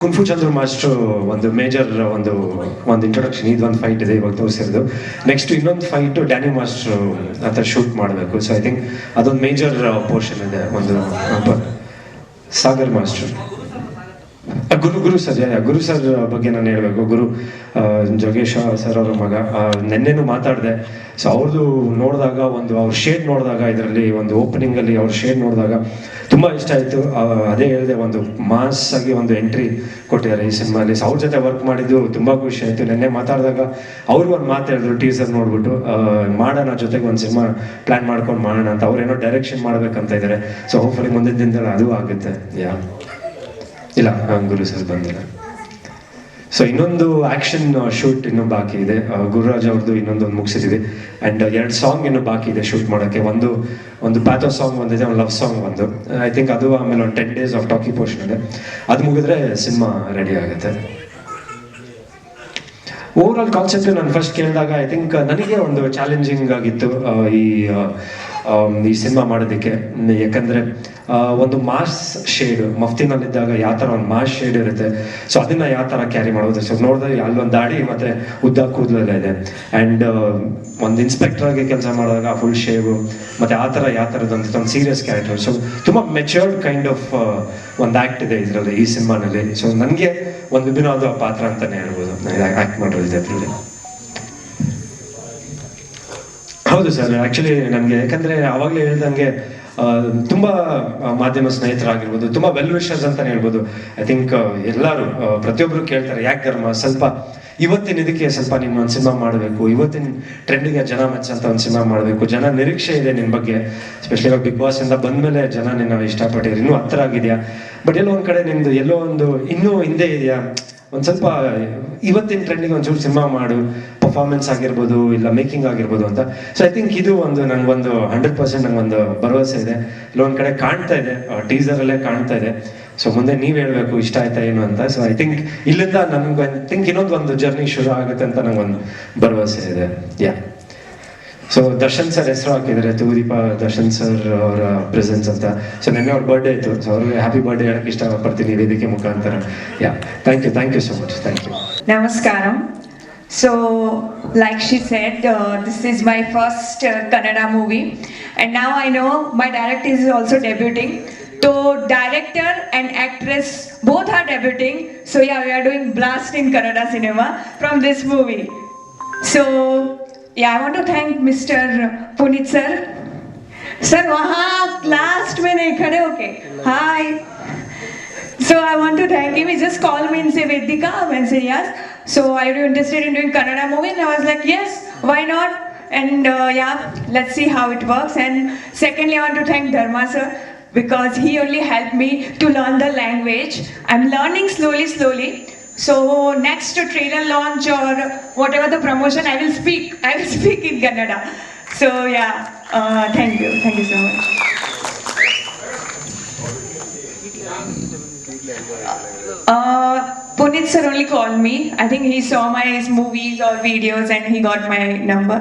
Kung fu ಚಂದ್ರ master ಒಂದು major ಒಂದು introduction, ಇದೊಂದು ಫೈಟ್ ಇದೆ ಇವಾಗ ತೋರಿಸಿರೋದು. ನೆಕ್ಸ್ಟ್ ಇನ್ನೊಂದು ಫೈಟ್ ಡ್ಯಾನಿ ಮಾಸ್ಟರ್ ಆ ಶೂಟ್ ಮಾಡಬೇಕು. ಸೊ ಐ ಥಿಂಕ್ ಅದೊಂದು ಮೇಜರ್ ಪೋರ್ಷನ್ ಇದೆ. ಒಂದು ಸಾಗರ್ ಮಾಸ್ಟರ್, ಗುರು ಸರ್ ಬಗ್ಗೆ ನಾನು ಹೇಳಬೇಕು. ಜೋಗೇಶ ಸರ್ ಅವರ ಮಗ, ನೆನ್ನೆನೂ ಮಾತಾಡಿದೆ. ಸೊ ಅವ್ರದ್ದು ನೋಡಿದಾಗ ಅವ್ರ ಶೇಡ್ ನೋಡಿದಾಗ, ಇದರಲ್ಲಿ ಒಂದು ಓಪನಿಂಗ್ ಅಲ್ಲಿ ಅವ್ರ ಶೇಡ್ ನೋಡಿದಾಗ ತುಂಬಾ ಇಷ್ಟ ಆಯ್ತು. ಅದೇ ಹೇಳಿದೆ, ಒಂದು ಮಾಸ್ ಆಗಿ ಒಂದು ಎಂಟ್ರಿ ಕೊಟ್ಟಿದ್ದಾರೆ ಈ ಸಿನಿಮಾಲಿ. ಸೊ ಅವ್ರ ಜೊತೆ ವರ್ಕ್ ಮಾಡಿದ್ದು ತುಂಬಾ ಖುಷಿ ಆಯ್ತು. ನೆನ್ನೆ ಮಾತಾಡಿದಾಗ ಅವ್ರು ಒಂದು ಮಾತು ಹೇಳಿದ್ರು, ಟೀಸರ್ ನೋಡ್ಬಿಟ್ಟು ಮಾಡೋಣ, ಜೊತೆಗೆ ಒಂದು ಸಿನಿಮಾ ಪ್ಲಾನ್ ಮಾಡ್ಕೊಂಡು ಮಾಡೋಣ ಅಂತ. ಅವ್ರೇನೋ ಡೈರೆಕ್ಷನ್ ಮಾಡ್ಬೇಕಂತ ಇದ್ದಾರೆ. ಸೊ ಹೋಪ್ಫುಲಿ ಮುಂದಿನ ದಿನದಲ್ಲಿ ಅದು ಆಗುತ್ತೆ. ಇಲ್ಲ, ಗುರು ಸರ್ ಬಂದಿಲ್ಲ. ಸೊ ಇನ್ನೊಂದು ಆಕ್ಷನ್ ಶೂಟ್ ಇನ್ನೂ ಬಾಕಿ ಇದೆ. ಗುರುರಾಜ್ ಅವ್ರದ್ದು ಇನ್ನೊಂದು ಮುಗಿಸಿದ್ವಿ. ಅಂಡ್ 2 ಸಾಂಗ್ ಇನ್ನೂ ಬಾಕಿ ಇದೆ ಶೂಟ್ ಮಾಡೋಕ್ಕೆ. ಒಂದು ಪ್ಯಾಥೋ ಸಾಂಗ್ ಒಂದಿದೆ, ಒಂದು ಲವ್ ಸಾಂಗ್ ಒಂದು. ಐ ಥಿಂಕ್ ಅದು ಆಮೇಲೆ ಒಂದು 10 days ಆಫ್ ಟಾಕಿ ಪೋರ್ಷನ್ ಇದೆ. ಅದು ಮುಗಿದ್ರೆ ಸಿನಿಮಾ ರೆಡಿ ಆಗುತ್ತೆ. ಓವರ್ ಆಲ್ ಕಾನ್ಸೆಪ್ಟ್ ನಾನು ಫಸ್ಟ್ ಕೇಳಿದಾಗ ಐ ಥಿಂಕ್ ನನಗೆ ಒಂದು ಚಾಲೆಂಜಿಂಗ್ ಆಗಿತ್ತು ಈ ಸಿನಿಮಾ ಮಾಡೋದಕ್ಕೆ. ಯಾಕಂದ್ರೆ ಒಂದು ಮಾಸ್ ಶೇಡ್ ಮಫ್ತಿನಲ್ಲಿದ್ದಾಗ ಯಾವ ಥರ ಒಂದು ಮಾಸ್ ಶೇಡ್ ಇರುತ್ತೆ, ಸೊ ಅದನ್ನ ಯಾವ ಥರ ಕ್ಯಾರಿ ಮಾಡೋದು. ಸೊ ನೋಡಿದ್ರೆ ಅಲ್ಲೊಂದು ದಾಡಿ ಮತ್ತೆ ಉದ್ದ ಕೂದಲೆಲ್ಲ ಇದೆ. ಆ್ಯಂಡ್ ಒಂದು ಇನ್ಸ್ಪೆಕ್ಟರ್ ಆಗಿ ಕೆಲಸ ಮಾಡಿದಾಗ ಫುಲ್ ಶೇವು, ಮತ್ತೆ ಆ ಥರ ಯಾವ ಥರದಂತ ಒಂದು ಸೀರಿಯಸ್ ಕ್ಯಾರೆಕ್ಟರ್. ಸೊ ತುಂಬ ಮೆಚೂರ್ಡ್ ಕೈಂಡ್ ಆಫ್ ಒಂದು ಆ್ಯಕ್ಟ್ ಇದೆ ಇದರಲ್ಲಿ, ಈ ಸಿನಿಮಾನಲ್ಲಿ. ಸೊ ನನಗೆ ಒಂದು ವಿಭಿನ್ನವಾದ ಪಾತ್ರ ಅಂತಾನೆ ಹೇಳ್ಬೋದು ಆ್ಯಕ್ಟ್ ಮಾಡಿರೋದು ಅದರಲ್ಲಿ. ಹೌದು ಸರ್, ಆ್ಯಕ್ಚುಲಿ ನನಗೆ ಯಾಕಂದರೆ ಆವಾಗಲೇ ಹೇಳ್ದಂಗೆ ತುಂಬ ಮಾಧ್ಯಮ ಸ್ನೇಹಿತರಾಗಿರ್ಬೋದು, ತುಂಬ ವೆಲ್ ವಿಷರ್ಸ್ ಅಂತಲೇ ಹೇಳ್ಬೋದು. ಐ ಥಿಂಕ್ ಎಲ್ಲರೂ ಪ್ರತಿಯೊಬ್ಬರು ಕೇಳ್ತಾರೆ, ಯಾಕೆ ಧರ್ಮ ಸ್ವಲ್ಪ ಇವತ್ತಿನ ಇದಕ್ಕೆ ಸ್ವಲ್ಪ ನೀನು ಒಂದು ಸಿನಿಮಾ ಮಾಡಬೇಕು, ಇವತ್ತಿನ ಟ್ರೆಂಡಿಗೆ ಜನ ಮೆಚ್ಚಂತ ಒಂದು ಸಿನಿಮಾ ಮಾಡಬೇಕು, ಜನ ನಿರೀಕ್ಷೆ ಇದೆ ನಿನ್ನ ಬಗ್ಗೆ. ಸ್ಪೆಷಲಿ ಇವಾಗ ಬಿಗ್ ಬಾಸ್ ಇಂದ ಬಂದಮೇಲೆ ಜನ ನಿನ್ನ ಇಷ್ಟಪಟ್ಟಿದ್ರು, ಇನ್ನೂ ಹತ್ತಿರ ಆಗಿದೆಯಾ. ಬಟ್ ಎಲ್ಲೋ ಒಂದು ಕಡೆ ನಿಮ್ದು ಎಲ್ಲೋ ಒಂದು ಇನ್ನೂ ಹಿಂದೆ ಇದೆಯಾ, ಒಂದು ಸ್ವಲ್ಪ ಇವತ್ತಿನ ಟ್ರೆಂಡಿಗೆ ಒಂಚೂರು ಸಿನಿಮಾ ಮಾಡು, ಪರ್ಫಾರ್ಮೆನ್ಸ್ ಆಗಿರ್ಬೋದು, ಇಲ್ಲ ಮೇಕಿಂಗ್ ಆಗಿರ್ಬೋದು ಅಂತ. ಸೊ ಐ ಥಿಂಕ್ ಇದು ನಂಗೊಂದು 100% ನಂಗೊಂದು ಭರವಸೆ ಇದೆ. ಇಲ್ಲೊಂದು ಕಡೆ ಕಾಣ್ತಾ ಇದೆ, ಟೀಸರಲ್ಲೇ ಕಾಣ್ತಾ ಇದೆ. ಸೊ ಮುಂದೆ ನೀವು ಹೇಳ್ಬೇಕು ಇಷ್ಟ ಆಯ್ತಾ ಏನು ಅಂತ. ಸೊ ಐ ಥಿಂಕ್ ಇಲ್ಲಿಂದ ನನ್ಗೆ ಐ ಥಿಂಕ್ ಇನ್ನೊಂದು ಜರ್ನಿ ಶುರು ಆಗುತ್ತೆ ಅಂತ ನಂಗೊಂದು ಭರವಸೆ ಇದೆ. ಸೊ ದರ್ಶನ್ ಸರ್ ಹೆಸರು ಹಾಕಿದ್ದಾರೆ, ತೂದೀಪ ದರ್ಶನ್ ಸರ್ ಅವರ ಪ್ರೆಸೆನ್ಸ್ ಅಂತ. ಸೊ ನಿನ್ನೆ ಅವ್ರ ಬರ್ಡೇ ಇತ್ತು. ಸೊ ಅವ್ರಿಗೆ ಹ್ಯಾಪಿ ಬರ್ಡೇ ಹೇಳಕ್ಕೆ ಇಷ್ಟಪಡ್ತೀನಿ ವೇದಿಕೆ ಮುಖಾಂತರ. Thank you so much. Thank you. Namaskaram. So, like she said, this is my first Kannada movie, and now I know my director is also debuting. So, director and actress both are debuting. So yeah, we are doing blast in Kannada cinema from this movie. So yeah, I want to thank Mr. Puneet sir. Sir, wahan last mein nahi khade hoke. Hi. So I want to thank him. He just called me and said, Vedika, and said yes. So are you interested in doing Kannada movie? And I was like, yes, why not? And let's see how it works. And secondly, I want to thank Dharma sir, because he only helped me to learn the language. I'm learning slowly. So next trailer launch or whatever the promotion, I will speak in Kannada. So thank you so much. Puneet sir only called me. I think he saw my movies or videos and he got my number.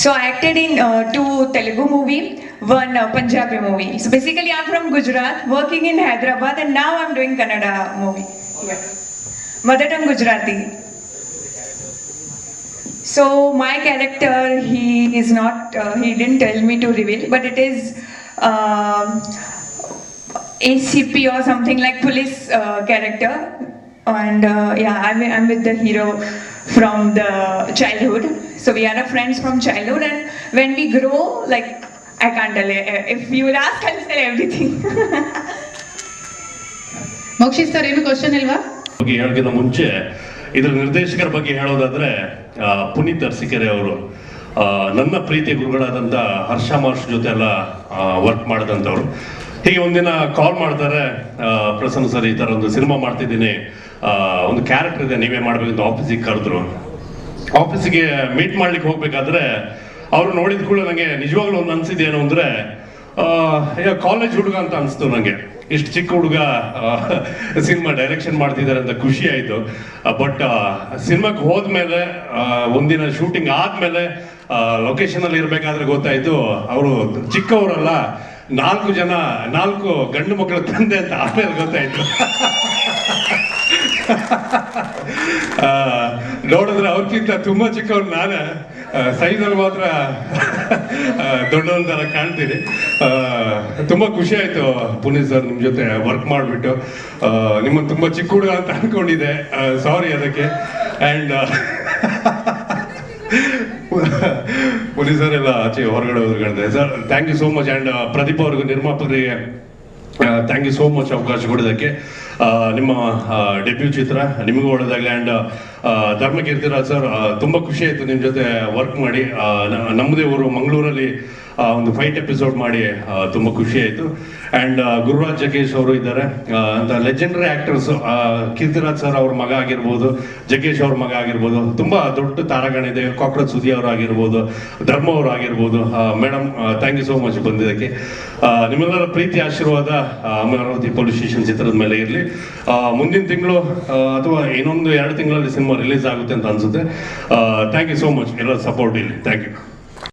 So I acted in 2 Telugu movie, 1 Punjabi movie. So basically I'm from Gujarat, working in Hyderabad, and now I'm doing Kannada movie. Mother tongue Gujarati. So my character, he didn't tell me to reveal, but it is ACP or something like police character. And I'm with the hero from the childhood. So we are friends from childhood, and when we grow, like, I can't tell. If you will ask, I'll tell everything. Mokshit sir, ಏನು question ಇಲ್ವಾ? ಬಗ್ಗೆ ಹೇಳೋಕ್ಕಿಂತ ಮುಂಚೆ ಇದರ ನಿರ್ದೇಶಕರ ಬಗ್ಗೆ ಹೇಳೋದಾದ್ರೆ, ಪುನೀತ್ ಅರಸೀಕೆರೆ ಅವರು ನನ್ನ ಪ್ರೀತಿ ಗುರುಗಳಾದಂಥ ಹರ್ಷ ಮಾಸ್ಟರ್ ಜೊತೆ ಎಲ್ಲ ವರ್ಕ್ ಮಾಡಿದಂಥವ್ರು. ಹೀಗೆ ಒಂದಿನ ಕಾಲ್ ಮಾಡ್ತಾರೆ, ಪ್ರಸನ್ನ ಸರ್ ಈ ಥರ ಒಂದು ಸಿನಿಮಾ ಮಾಡ್ತಿದ್ದೀನಿ, ಒಂದು ಕ್ಯಾರೆಕ್ಟರ್ ಇದೆ, ನೀವೇ ಮಾಡ್ಬೇಕಂತ ಆಫೀಸಿಗೆ ಕರೆದ್ರು. ಆಫೀಸಿಗೆ ಮೀಟ್ ಮಾಡ್ಲಿಕ್ಕೆ ಹೋಗ್ಬೇಕಾದ್ರೆ ಅವ್ರು ನೋಡಿದ ಕೂಡ ನನಗೆ ನಿಜವಾಗ್ಲೂ ಒಂದು ಅನ್ಸಿದ್ದು ಏನು ಅಂದರೆ, ಈಗ ಕಾಲೇಜ್ ಹುಡುಗ ಅಂತ ಅನಿಸ್ತು ನನಗೆ. ಇಷ್ಟು ಚಿಕ್ಕ ಹುಡುಗ ಸಿನಿಮಾ ಡೈರೆಕ್ಷನ್ ಮಾಡ್ತಿದ್ದಾರೆ ಅಂತ ಖುಷಿ ಆಯಿತು. ಬಟ್ ಸಿನಿಮಾಕ್ಕೆ ಹೋದ್ಮೇಲೆ, ಒಂದಿನ ಶೂಟಿಂಗ್ ಆದಮೇಲೆ ಲೊಕೇಶನಲ್ಲಿ ಇರಬೇಕಾದ್ರೆ ಗೊತ್ತಾಯಿತು ಅವರು ಚಿಕ್ಕವರಲ್ಲ, ನಾಲ್ಕು ಗಂಡು ಮಕ್ಕಳ ತಂದೆ ಅಂತ ಆಮೇಲೆ ಗೊತ್ತಾಯ್ತು. ನೋಡಿದ್ರೆ ಅವ್ರಿಗಿಂತ ತುಂಬಾ ಚಿಕ್ಕವ್ರು ನಾನು, ಸೈಜಲ್ಲಿ ಮಾತ್ರ ದೊಡ್ಡವಂತರ ಕಾಣ್ತೀನಿ. ತುಂಬ ಖುಷಿ ಆಯಿತು ಪುನೀತ್ ಸರ್ ನಿಮ್ಮ ಜೊತೆ ವರ್ಕ್ ಮಾಡಿಬಿಟ್ಟು. ನಿಮ್ಮನ್ನು ತುಂಬ ಚಿಕ್ಕ ಹುಡುಗ ಅಂತ ಅಂದ್ಕೊಂಡಿದ್ದೆ, ಸಾರಿ ಅದಕ್ಕೆ. ಆ್ಯಂಡ್ ಪುನೀತ್ ಸರ್ ಎಲ್ಲ ಆಚೆ ಹೊರಗಡೆ ಹೋದ್ರೆ sir thank you so much. And Pradeep ಅವ್ರಿಗೂ ನಿರ್ಮಾಪಕರಿಗೆ ಥ್ಯಾಂಕ್ ಯು ಸೋ ಮಚ್ ಅವಕಾಶ ಕೊಡೋದಕ್ಕೆ. ನಿಮ್ಮ ಡೆಬ್ಯೂ ಚಿತ್ರ ನಿಮಗೂ ಒಳ್ಳೆದಾಗಲಿ. ಆ್ಯಂಡ್ ಧರ್ಮಕೀರ್ತಿರಾಜ್ ಸರ್ ತುಂಬ ಖುಷಿ ಆಯಿತು ನಿಮ್ಮ ಜೊತೆ ವರ್ಕ್ ಮಾಡಿ. ನಮ್ಮದೇ ಊರು ಮಂಗಳೂರಲ್ಲಿ ಒಂದು ಫೈಟ್ ಎಪಿಸೋಡ್ ಮಾಡಿ ತುಂಬ ಖುಷಿ ಆಯಿತು. ಆ್ಯಂಡ್ ಗುರುರಾಜ್ ಜಗ್ಗೇಶ್ ಅವರು ಇದ್ದಾರೆ ಅಂತ ಲೆಜೆಂಡರಿ ಆ್ಯಕ್ಟರ್ಸ್. ಕೀರ್ತಿರಾಜ್ ಸರ್ ಅವ್ರ ಮಗ ಆಗಿರ್ಬೋದು, ಜಗ್ಗೇಶ್ ಅವ್ರ ಮಗ ಆಗಿರ್ಬೋದು, ತುಂಬ ದೊಡ್ಡ ತಾರಾಗಣಿದೆ. ಕಾಕ್ರೋಚ್ ಸುದಿ ಅವರು ಆಗಿರ್ಬೋದು, ಧರ್ಮ ಅವರು ಆಗಿರ್ಬೋದು. Madam thank you so much ಬಂದಿದ್ದಕ್ಕೆ. ನಿಮ್ಮೆಲ್ಲರ ಪ್ರೀತಿ ಆಶೀರ್ವಾದ ಅಮರಾವತಿ ಪೊಲೀಸ್ ಸ್ಟೇಷನ್ ಚಿತ್ರದ ಮೇಲೆ ಇರಲಿ. ಮುಂದಿನ ತಿಂಗಳು ಅಥವಾ ಇನ್ನೊಂದು 2 ತಿಂಗಳಲ್ಲಿ ಸಿನಿಮಾ ರಿಲೀಸ್ ಆಗುತ್ತೆ ಅಂತ ಅನ್ಸುತ್ತೆ. ಥ್ಯಾಂಕ್ ಯು ಸೋ ಮಚ್, ಎಲ್ಲ ಸಪೋರ್ಟ್ ಇಲ್ಲಿ. Thank you.